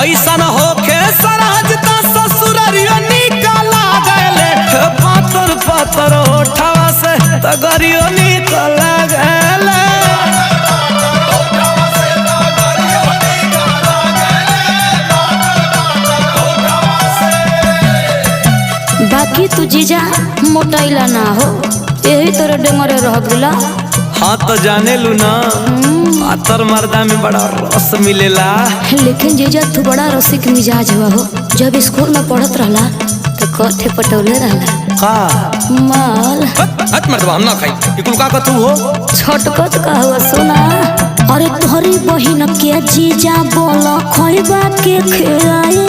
ऐसा न होखे सराजता ससुररियो निकाला गले पातर पातर होठवा से तगरियो निकाला गले। बाकी तू जीजा मोटाइला ना हो, यही तोरे डेंगरे रह गला। हाँ तो जाने लू ना पातर मर्दा में बड़ा रस मिलेला। लेकिन जीजा तू बड़ा रसिक मिजाज हुआ हो। जब स्कूल में पढ़त रहला तो कथे पटौले रहला का माल। हट मर्दवा हम ना खाई इकुल का तू हो। छोटकत का हुआ सुना। अरे तोहरी बहिन के जीजा बोला खोइबा के खिलाए